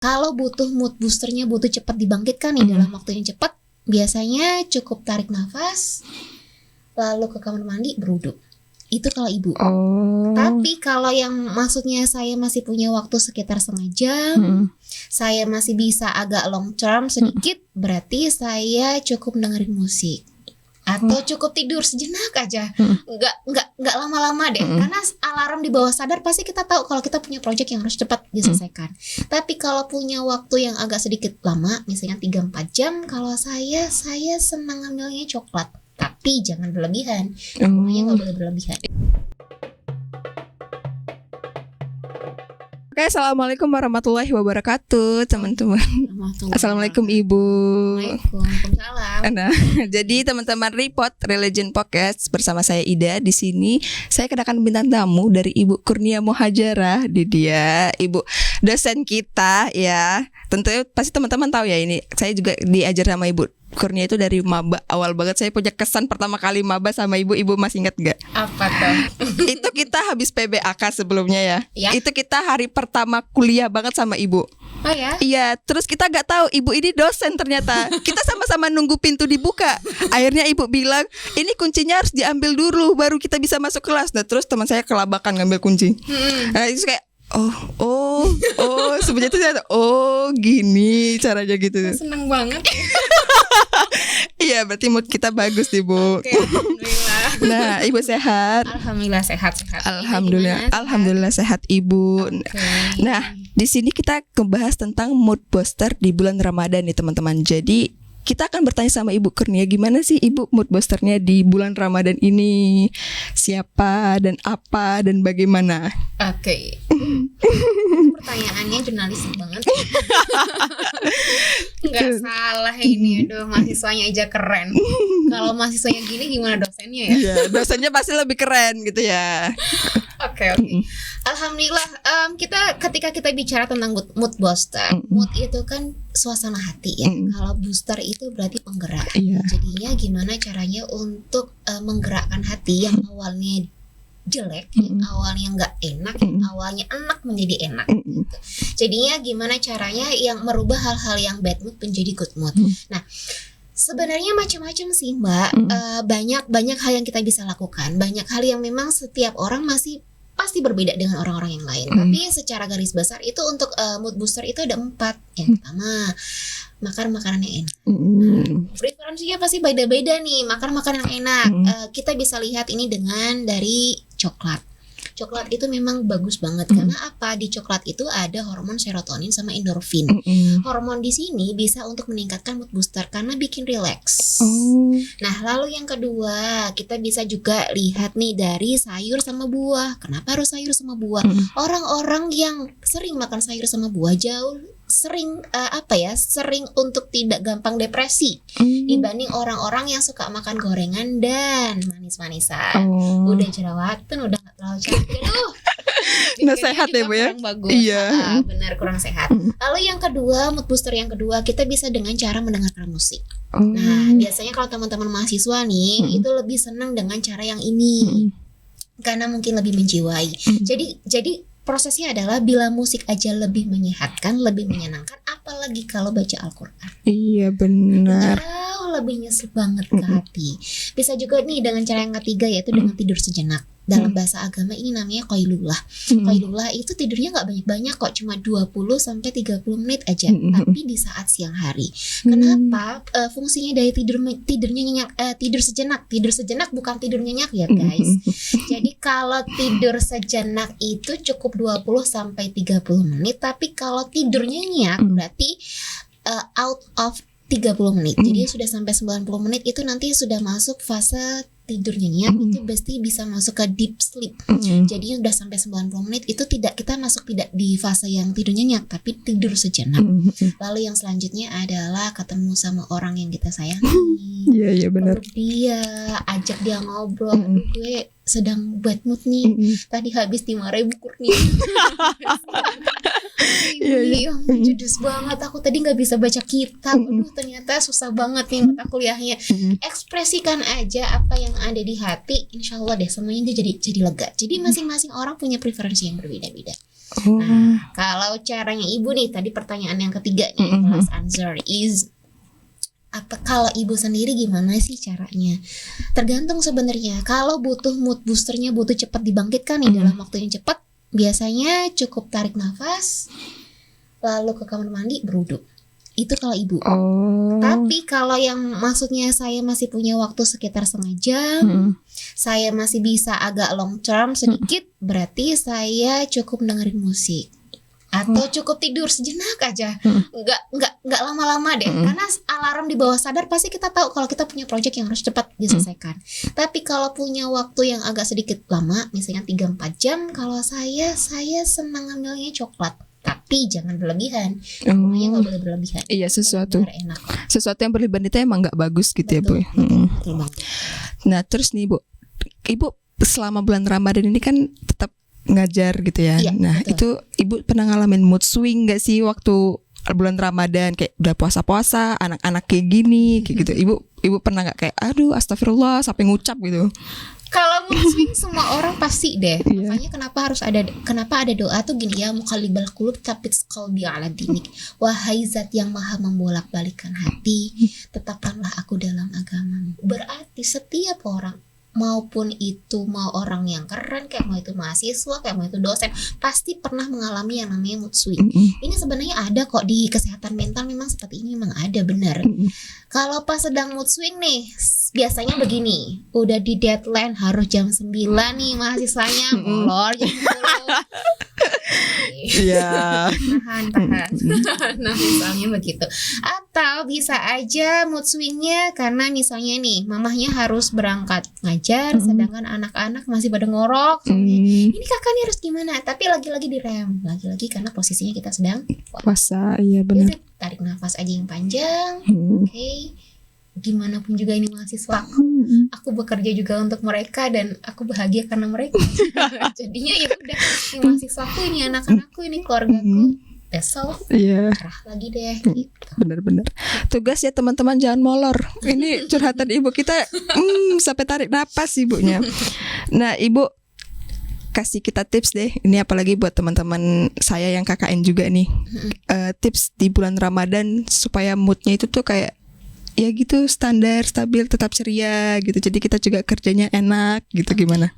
Kalau butuh mood boosternya, butuh cepat dibangkitkan nih dalam waktu yang cepat, biasanya cukup tarik nafas, lalu ke kamar mandi berwudu. Itu kalau ibu. Tapi kalau yang maksudnya saya masih punya waktu sekitar setengah jam, saya masih bisa agak long term sedikit, berarti saya cukup dengerin musik. Atau cukup tidur sejenak aja, nggak lama-lama deh, karena alarm di bawah sadar pasti kita tahu kalau kita punya project yang harus cepat diselesaikan. Tapi kalau punya waktu yang agak sedikit lama, misalnya 3-4 jam, kalau saya senang ngambilnya coklat, tapi jangan berlebihan, namanya nggak boleh berlebihan. Oke, assalamualaikum warahmatullahi wabarakatuh, teman-teman. Assalamualaikum Ibu. Waalaikumsalam. Nah, jadi teman-teman Report Religion Podcast bersama saya Ida. Di sini saya kedatangan bintang tamu dari Ibu Kurnia Mohajarah. Dia Ibu dosen kita ya. Tentunya pasti teman-teman tahu ya, ini saya juga diajar sama Ibu Kurnia itu dari maba. Awal banget saya punya kesan pertama kali maba sama ibu masih ingat gak? Apa tuh? Itu kita habis PBAK sebelumnya ya. Itu kita hari pertama kuliah banget sama ibu. Oh ya? Iya, terus kita gak tahu ibu ini dosen ternyata. Kita sama-sama nunggu pintu dibuka. Akhirnya ibu bilang, ini kuncinya harus diambil dulu baru kita bisa masuk kelas. Nah terus teman saya kelabakan ngambil kunci. Nah itu kayak Oh, sebenarnya itu saya gini caranya gitu. Seneng banget. Iya, berarti mood kita bagus nih Bu. Oke, alhamdulillah. Nah, Ibu sehat? Alhamdulillah sehat. Alhamdulillah sehat Ibu. Nah, di sini kita membahas tentang mood booster di bulan Ramadan nih teman-teman. Jadi kita akan bertanya sama Ibu Kurnia, gimana sih Ibu mood boosternya di bulan Ramadan ini? Siapa dan apa dan bagaimana? Oke. Pertanyaannya jurnalistik banget. Nggak salah ini, aduh mahasiswanya aja keren. Kalau mahasiswanya gini gimana dosennya ya? Iya, dosennya pasti lebih keren gitu ya. Oke. Alhamdulillah, ketika kita bicara tentang mood booster, mood itu kan suasana hati ya. Kalau booster itu berarti penggerak. Jadinya gimana caranya untuk menggerakkan hati yang awalnya jelek, yang awalnya nggak enak, yang awalnya enak menjadi enak. Gitu. Jadinya gimana caranya yang merubah hal-hal yang bad mood menjadi good mood. Nah, sebenarnya macam-macam sih Mbak. Banyak hal yang kita bisa lakukan. Banyak hal yang memang setiap orang masih pasti berbeda dengan orang-orang yang lain. Tapi secara garis besar itu untuk mood booster itu ada 4. Yang pertama, makan makanan yang enak. Preferensinya pasti beda-beda nih. Makan makanan yang enak. Kita bisa lihat ini dengan dari coklat. Coklat itu memang bagus banget karena apa? Di coklat itu ada hormon serotonin sama endorfin. Hormon di sini bisa untuk meningkatkan mood booster karena bikin relax. Nah, lalu yang kedua, kita bisa juga lihat nih dari sayur sama buah. Kenapa harus sayur sama buah? Orang-orang yang sering makan sayur sama buah jauh sering sering untuk tidak gampang depresi dibanding orang-orang yang suka makan gorengan dan manis-manisan. Udah jerawatan, udah gak terlalu cantik. Aduh, nah sehat ya Bu ya. Iya, benar kurang sehat. Lalu yang kedua, mood booster yang kedua, kita bisa dengan cara mendengarkan musik. Nah, biasanya kalau teman-teman mahasiswa nih itu lebih senang dengan cara yang ini karena mungkin lebih menjiwai. Jadi prosesnya adalah bila musik aja lebih menyehatkan, lebih menyenangkan, apalagi kalau baca Al-Quran. Iya benar. Jauh lebih nyesel banget ke hati. Bisa juga nih dengan cara yang ketiga, yaitu dengan tidur sejenak. Dalam bahasa agama ini namanya qailullah. Qailullah itu tidurnya gak banyak-banyak kok, cuma 20-30 menit aja, tapi di saat siang hari. Kenapa? Fungsinya dari tidurnya nyenyak, tidur sejenak bukan tidur nyenyak ya guys. Jadi kalau tidur sejenak itu cukup 20-30 menit, tapi kalau tidur nyenyak berarti out of 30 menit. Jadi sudah sampai 90 menit itu nanti sudah masuk fase tidur nyenyak, itu pasti bisa masuk ke deep sleep. Jadi udah sampai 90 menit itu tidak di fase yang tidur nyenyak, tapi tidur sejenak. Lalu yang selanjutnya adalah ketemu sama orang yang kita sayangi. Iya benar. Dia ajak dia ngobrol. Aduh, gue sedang bad mood nih. Tadi habis dimarahin Bu Kurnia. Iya, judes banget. Aku tadi nggak bisa baca kitab. Aduh, ternyata susah banget nih mata kuliahnya. Ekspresikan aja apa yang ada di hati. Insya Allah deh semuanya jadi lega. Jadi masing-masing orang punya preferensi yang berbeda-beda. Nah, kalau caranya ibu nih, tadi pertanyaan yang ketiga nih, last answer is apa, kalau ibu sendiri gimana sih caranya? Tergantung sebenarnya. Kalau butuh mood boosternya butuh cepat dibangkitkan nih dalam waktu yang cepat, biasanya cukup tarik nafas, lalu ke kamar mandi berwudu. Itu kalau ibu. Tapi kalau yang maksudnya saya masih punya waktu sekitar setengah jam, saya masih bisa agak long term sedikit, berarti saya cukup dengerin musik. Atau cukup tidur sejenak aja, nggak lama-lama deh, karena alarm di bawah sadar pasti kita tahu kalau kita punya project yang harus cepat diselesaikan. Tapi kalau punya waktu yang agak sedikit lama, misalnya 3-4 jam, kalau saya senang ngambilnya coklat, tapi jangan berlebihan. Semuanya nggak boleh berlebihan. Iya, sesuatu yang berlebihan itu emang nggak bagus gitu. Betul, ya Bu. betul banget. Nah terus nih Ibu selama bulan Ramadan ini kan tetap ngajar gitu ya. Iya, Nah betul. itu Ibu pernah ngalamin mood swing gak sih waktu bulan Ramadan, kayak udah puasa-puasa anak-anak kayak gini kayak gitu? Ibu pernah nggak kayak aduh astagfirullah sampai ngucap gitu? Kalau mood swing semua orang pasti deh. Makanya kenapa ada doa tuh gini ya, muqallibal qulub tsabbit qalbi ala dinik. Wahai zat yang maha membolak-balikan hati, tetapkanlah aku dalam agamamu. Berarti setiap orang, maupun itu mau orang yang keren, kayak mau itu mahasiswa, kayak mau itu dosen, pasti pernah mengalami yang namanya mood swing. Ini sebenarnya ada kok di kesehatan mental, memang seperti ini, memang ada, benar. Kalau pas sedang mood swing nih, biasanya begini, udah di deadline harus jam 9 nih mahasiswanya, molor jam 10. Iya. Tahan. Nah misalnya begitu. Atau bisa aja mood swingnya karena misalnya nih mamahnya harus berangkat ngajar, sedangkan anak-anak masih pada ngorok. Ini kakak nih harus gimana? Tapi lagi-lagi direm, lagi-lagi karena posisinya kita sedang puasa. Iya benar. Jadi, tarik nafas aja yang panjang. Oke. Gimana pun juga ini mahasiswa aku bekerja juga untuk mereka dan aku bahagia karena mereka. Jadinya ya udah, ini mahasiswaku, ini anak-anakku, ini keluargaku. Besok cerah lagi deh gitu. Benar-benar. Tugas ya teman-teman, jangan molor. Ini curhatan ibu kita sampai tarik napas ibunya. Nah ibu kasih kita tips deh. Ini apalagi buat teman-teman saya yang KKN juga nih. Tips di bulan Ramadan supaya moodnya itu tuh kayak ya gitu, standar, stabil, tetap ceria gitu. Jadi kita juga kerjanya enak gitu. Gimana?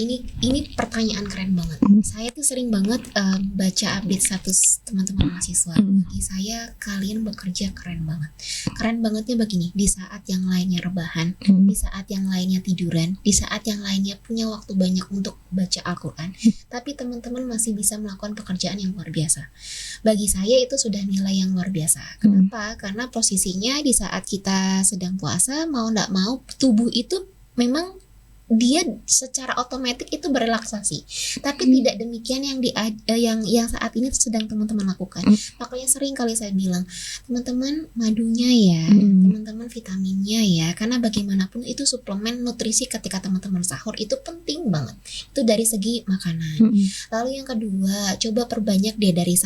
Ini pertanyaan keren banget. Saya tuh sering banget baca update status teman-teman mahasiswa. Bagi saya kalian bekerja keren banget. Keren bangetnya begini, di saat yang lainnya rebahan, di saat yang lainnya tiduran, di saat yang lainnya punya waktu banyak untuk baca Al-Quran, tapi teman-teman masih bisa melakukan pekerjaan yang luar biasa. Bagi saya itu sudah nilai yang luar biasa. Kenapa? Karena posisinya di saat kita sedang puasa, mau nggak mau tubuh itu memang dia secara otomatis itu berelaksasi, tapi tidak demikian yang saat ini sedang teman-teman lakukan. Makanya sering kali saya bilang, teman-teman madunya ya, teman-teman vitaminnya ya, karena bagaimanapun itu suplemen nutrisi ketika teman-teman sahur itu penting banget. Itu dari segi makanan. Lalu yang kedua, coba perbanyak deh dari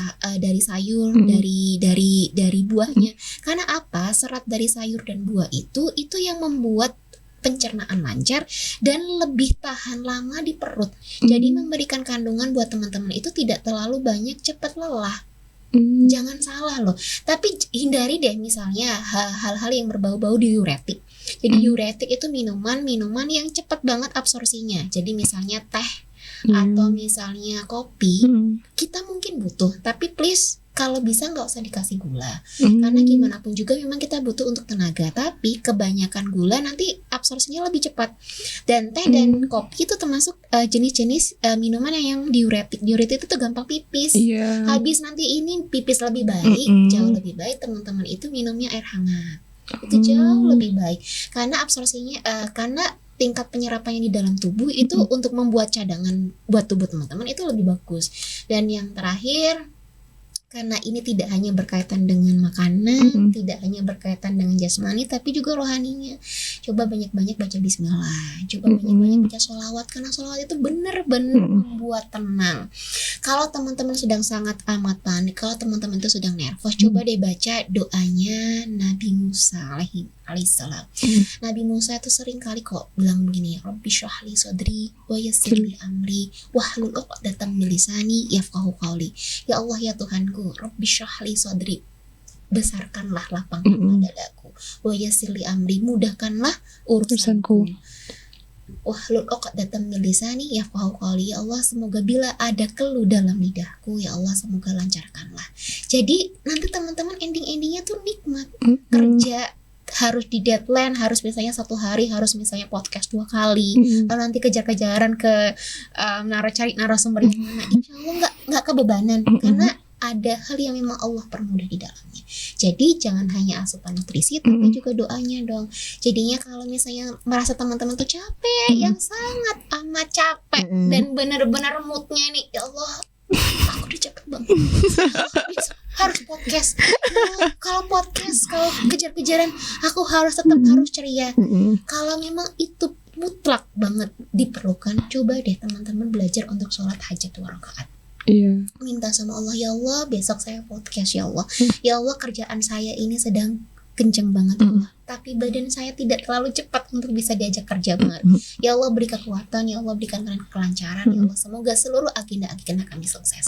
sayur, dari buahnya. Karena apa? Serat dari sayur dan buah itu yang membuat pencernaan lancar dan lebih tahan lama di perut. Jadi memberikan kandungan buat teman-teman itu tidak terlalu banyak cepat lelah. Jangan salah loh. Tapi hindari deh misalnya hal-hal yang berbau-bau diuretik. Jadi diuretik itu minuman yang cepat banget absorpsinya. Jadi misalnya teh atau misalnya kopi, kita mungkin butuh, tapi please kalau bisa nggak usah dikasih gula, karena gimana pun juga memang kita butuh untuk tenaga, tapi kebanyakan gula nanti absorpsinya lebih cepat. Dan teh dan kopi itu termasuk jenis-jenis minuman yang diuretik itu tuh gampang pipis. Habis nanti ini pipis lebih baik, jauh lebih baik teman-teman itu minumnya air hangat, itu jauh lebih baik karena absorpsinya karena tingkat penyerapannya di dalam tubuh itu untuk membuat cadangan buat tubuh teman-teman itu lebih bagus. Dan yang terakhir, Karena ini tidak hanya berkaitan dengan makanan, tidak hanya berkaitan dengan jasmani, tapi juga rohaninya. Coba banyak-banyak baca bismillah, coba banyak-banyak baca sholawat, karena sholawat itu benar-benar membuat tenang. Kalau teman-teman sedang sangat amat panik, kalau teman-teman itu sedang nervous, coba deh baca doanya Nabi Musa alaihissalam. Nabi Musa itu sering kali kok bilang begini, Rabbi shrahli sodri wa yassir li amri wahlul 'uqdatam min lisani yafqahu qawli. Ya Allah ya Tuhanku, Rabbi shrahli sodri, besarkanlah lapangkanlah dadaku, wa yassir li amri, mudahkanlah urusanku, wahlul 'uqdatam min lisani yafqahu qawli. Ya Allah, semoga bila ada keluh dalam lidahku, ya Allah semoga lancarkanlah. Jadi nanti teman-teman ending-endingnya tuh nikmat. Kerja harus di deadline, harus misalnya 1 hari harus misalnya podcast 2 kali, lalu nanti kejar-kejaran ke cari narasumber yang mana, insya Allah nggak kebebanan, karena ada hal yang memang Allah permudah di dalamnya. Jadi jangan hanya asupan nutrisi, tapi juga doanya dong. Jadinya kalau misalnya merasa teman-teman tuh capek, yang sangat amat capek, dan benar-benar moodnya nih, ya Allah aku udah capek banget, harus podcast. Kalau podcast, kalau kejar-kejaran, aku harus tetap harus ceria. Kalau memang itu mutlak banget diperlukan, coba deh teman-teman belajar untuk sholat hajat 2 rakaat. Minta sama Allah, ya Allah besok saya podcast, ya Allah, ya Allah kerjaan saya ini sedang kenceng banget Allah, tapi badan saya tidak terlalu cepat untuk bisa diajak kerja banget. Ya Allah beri kekuatan, ya Allah berikan kelancaran, ya Allah semoga seluruh agenda kami sukses.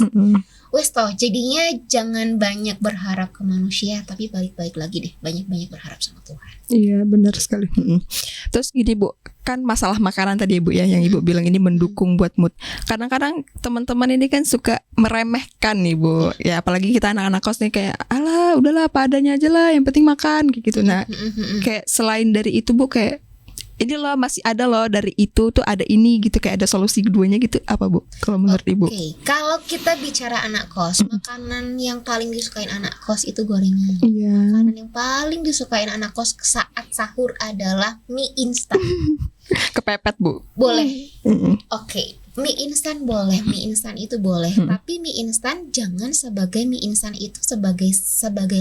Wes toh, jadinya jangan banyak berharap ke manusia, tapi balik-balik lagi deh, banyak-banyak berharap sama Tuhan. Iya benar sekali. Terus gini Bu, kan masalah makanan tadi Bu ya, yang Ibu bilang ini mendukung buat mood. Kadang-kadang teman-teman ini kan suka meremehkan nih Bu, ya apalagi kita anak-anak kos nih, kayak alah udahlah apa adanya aja lah, yang penting makan kayak gitu. Nah kayak selain dari itu Bu, kayak ini loh masih ada loh dari itu tuh ada ini gitu, kayak ada solusi keduanya gitu, apa Bu kalau menurut Ibu? Kalau kita bicara anak kos, makanan yang paling disukain anak kos itu gorengan. Makanan yang paling disukain anak kos saat sahur adalah mie instan. Kepepet Bu? Boleh. Mie instan boleh, mie instan itu boleh. Tapi mie instan jangan sebagai mie instan itu sebagai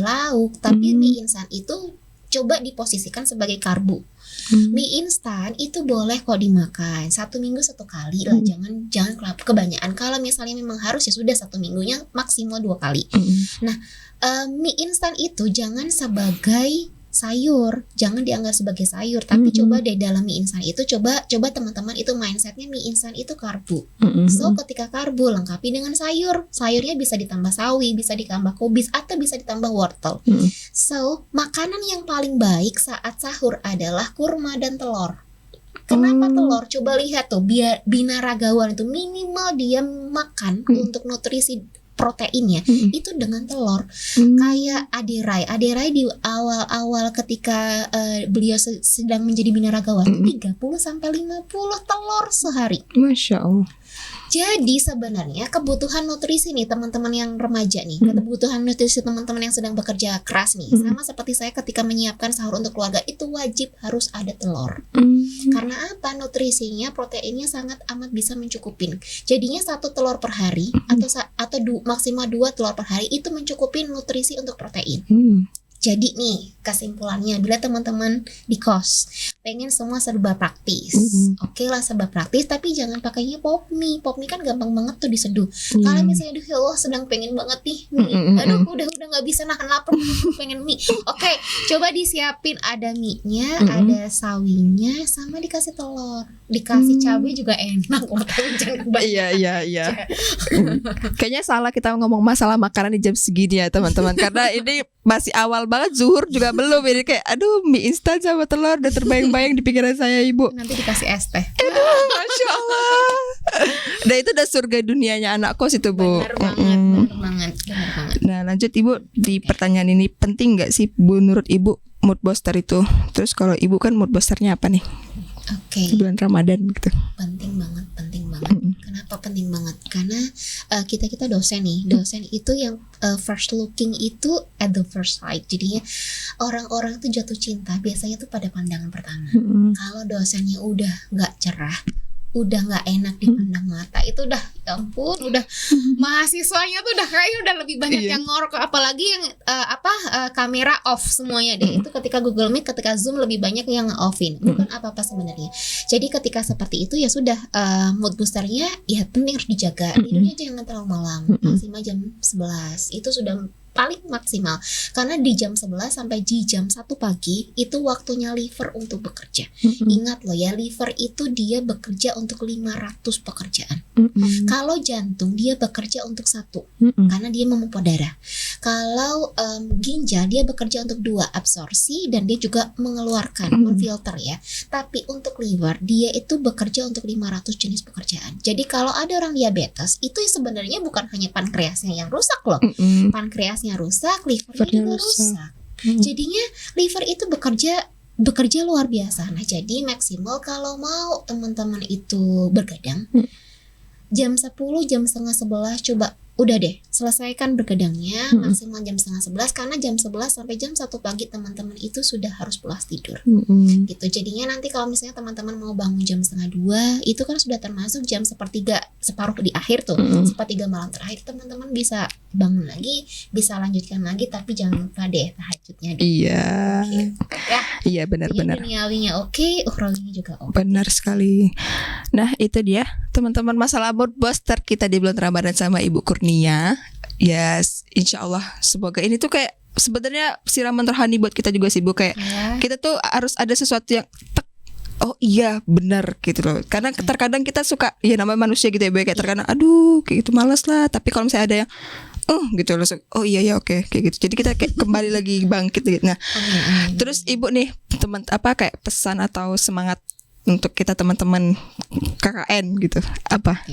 lauk, tapi mie instan itu coba diposisikan sebagai karbo. Mie instan itu boleh kok dimakan 1 minggu 1 kali lah, jangan kebanyakan. Kalau misalnya memang harus, ya sudah 1 minggunya maksimal 2 kali. Nah, mie instan itu jangan sebagai sayur, jangan dianggap sebagai sayur, tapi coba deh dalam mie instan itu coba teman-teman itu mindsetnya mie instan itu karbo. So ketika karbo lengkapi dengan sayurnya bisa ditambah sawi, bisa ditambah kubis, atau bisa ditambah wortel. So makanan yang paling baik saat sahur adalah kurma dan telur. Kenapa telur? Coba lihat tuh, binaragawan itu minimal dia makan untuk nutrisi proteinnya itu dengan telur. Kayak Aderai di awal ketika beliau sedang menjadi binaragawan 30 sampai 50 telur sehari. Masya Allah. Jadi sebenarnya kebutuhan nutrisi nih teman-teman yang remaja nih, kebutuhan nutrisi teman-teman yang sedang bekerja keras nih, sama seperti saya ketika menyiapkan sahur untuk keluarga, itu wajib harus ada telur. Karena apa? Nutrisinya, proteinnya sangat amat bisa mencukupin. Jadinya 1 telur per hari atau maksimal 2 telur per hari itu mencukupin nutrisi untuk protein. Jadi nih kesimpulannya, bila teman-teman di kos pengen semua serba praktis, oke lah serba praktis, tapi jangan pakainya pop mie kan gampang banget tuh diseduh. Kalau misalnya ya Allah sedang pengen banget nih mie, aduh udah nggak bisa nahan lapar, pengen mie. Oke, coba disiapin ada mie-nya, ada sawinya, sama dikasih telur, dikasih cabai juga enak loh, tapi jangan banyak. Iya. Kayaknya salah kita ngomong masalah makanan di jam segini ya teman-teman, karena ini masih awal banget, zuhur juga belum, ini kayak aduh mie instan sama telur udah terbayang-bayang di pikiran saya Ibu. Nanti dikasih es teh. Masya Allah. Dan itu udah surga dunianya anak kos itu Bu. Benar banget. Nah lanjut Ibu, di pertanyaan ini penting gak sih Bu menurut Ibu mood booster itu? Terus kalau Ibu kan mood boosternya apa nih? Bulan Ramadan gitu. Penting banget. Kenapa penting banget? Karena kita dosen nih. Dosen itu yang first looking itu at the first sight. Jadinya orang-orang itu jatuh cinta biasanya tuh pada pandangan pertama. Kalau dosennya udah nggak cerah, udah nggak enak dipandang mata. Itu udah, ya ampun, udah mahasiswanya tuh udah kayaknya udah lebih banyak yang ngorok, apalagi yang kamera off semuanya deh. Itu ketika Google Meet, ketika Zoom lebih banyak yang offin, bukan apa-apa sebenarnya. Jadi ketika seperti itu ya sudah, mood boosternya ya penting harus dijaga. Tidurnya jangan terlalu malam, maksimal jam 11 itu sudah paling maksimal, karena di jam 11 sampai di jam 1 pagi itu waktunya liver untuk bekerja. Ingat loh ya, liver itu dia bekerja untuk 500 pekerjaan. Kalau jantung dia bekerja untuk 1 karena dia memompa darah. Kalau ginjal dia bekerja untuk 2, absorpsi dan dia juga mengeluarkan, memfilter ya. Tapi untuk liver dia itu bekerja untuk 500 jenis pekerjaan. Jadi kalau ada orang diabetes itu sebenarnya bukan hanya pankreasnya yang rusak loh. Pankreasnya rusak, livernya juga rusak. Jadinya liver itu bekerja luar biasa. Nah, jadi maksimal kalau mau teman-teman itu bergadang jam 10, jam setengah 11 coba udah deh selesaikan bergadangnya maksimal jam setengah 11, karena jam 11 sampai jam 1 pagi teman-teman itu sudah harus pulas tidur. Gitu. Jadinya nanti kalau misalnya teman-teman mau bangun jam setengah 2 itu kan sudah termasuk jam separuh di akhir tuh, sepertiga malam terakhir, teman-teman bisa bangun lagi, bisa lanjutkan lagi, tapi jangan lupa deh tahajudnya. Iya. Ya. Iya benar-benar. Duniawinya oke, ukhrawinya juga oke. Benar sekali. Nah, itu dia teman-teman masalah mood booster kita di bulan Ramadan sama Ibu Kurnia. Yes, insya Allah semoga ini tuh kayak sebenarnya siraman rohani buat kita juga sih Bu, kayak kita tuh harus ada sesuatu yang oh iya benar gitu loh. Karena terkadang kita suka, ya namanya manusia gitu ya, kayak terkadang aduh kayak gitu malas lah. Tapi kalau misalnya ada yang gitu langsung oh iya ya oke kayak gitu. Jadi kita kayak kembali lagi bangkit gitu. Nah, terus Ibu nih kayak pesan atau semangat untuk kita teman-teman KKN gitu apa?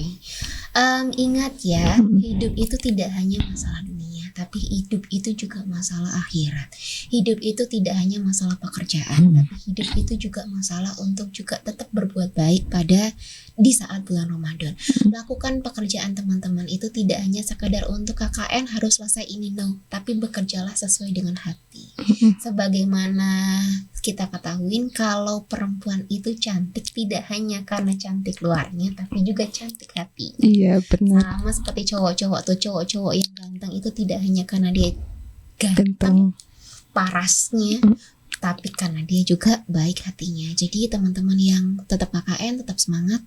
Ingat ya, hidup itu tidak hanya masalah dunia, tapi hidup itu juga masalah akhirat. Hidup itu tidak hanya masalah pekerjaan, tapi hidup itu juga masalah untuk juga tetap berbuat baik di saat bulan Ramadan. Lakukan pekerjaan teman-teman itu tidak hanya sekadar untuk KKN harus selesai ini, no, tapi bekerjalah sesuai dengan hati. Sebagaimana kita ketahuin kalau perempuan itu cantik tidak hanya karena cantik luarnya, tapi juga cantik hati. Iya benar. Sama seperti cowok-cowok yang ganteng itu tidak hanya karena dia ganteng parasnya, tapi karena dia juga baik hatinya. Jadi teman-teman yang tetap KKN, tetap semangat.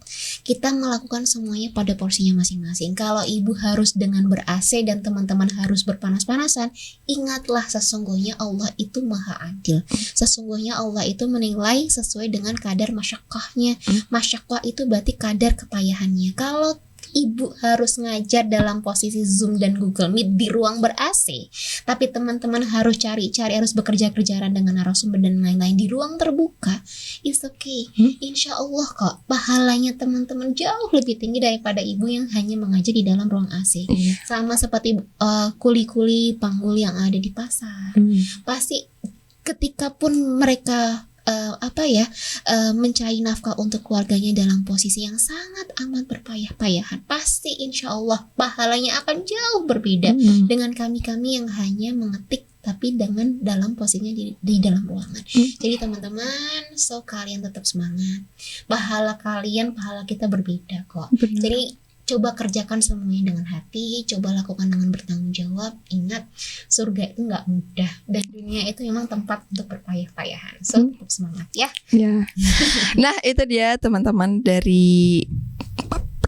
Kita melakukan semuanya pada porsinya masing-masing. Kalau ibu harus dengan ber-AC dan teman-teman harus berpanas-panasan, ingatlah sesungguhnya Allah itu maha adil. Sesungguhnya Allah itu menilai sesuai dengan kadar masyaqqahnya. Masyaqqah itu berarti kadar kepayahannya. Kalau ibu harus ngajar dalam posisi Zoom dan Google Meet di ruang ber-AC, tapi teman-teman harus harus bekerja-kerjaan dengan narasumber dan lain-lain di ruang terbuka, it's okay. Insya Allah kok pahalanya teman-teman jauh lebih tinggi daripada ibu yang hanya mengajar di dalam ruang AC. Sama seperti kuli-kuli panggul yang ada di pasar. Pasti ketika pun mereka mencari nafkah untuk keluarganya dalam posisi yang sangat amat berpayah-payahan, pasti insya Allah pahalanya akan jauh berbeda dengan kami yang hanya mengetik tapi dengan dalam posisinya di dalam ruangan. Jadi teman-teman, kalian tetap semangat. Pahala kita berbeda kok. Jadi coba kerjakan semuanya dengan hati, coba lakukan dengan bertanggung jawab. Ingat, surga itu nggak mudah dan dunia itu memang tempat untuk berpayah-payahan. Tetap semangat ya. Nah, itu dia teman-teman dari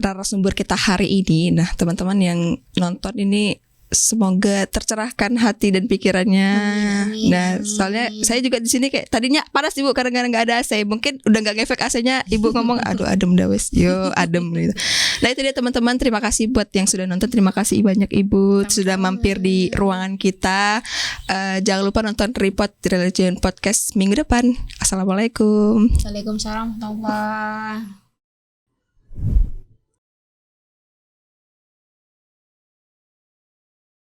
narasumber kita hari ini. Nah, teman-teman yang nonton ini semoga tercerahkan hati dan pikirannya. Nah, soalnya saya juga di sini kayak tadinya panas Ibu karena nggak ada AC. Mungkin udah nggak ngefek AC-nya, Ibu ngomong aduh adem dah wes, yo adem gitu. Nah, itu dia teman-teman, terima kasih buat yang sudah nonton. Terima kasih banyak Ibu sudah mampir di ruangan kita. Jangan lupa nonton Report Religion Podcast minggu depan. Assalamualaikum. Waalaikumsalam warahmatullahi wabarakatuh.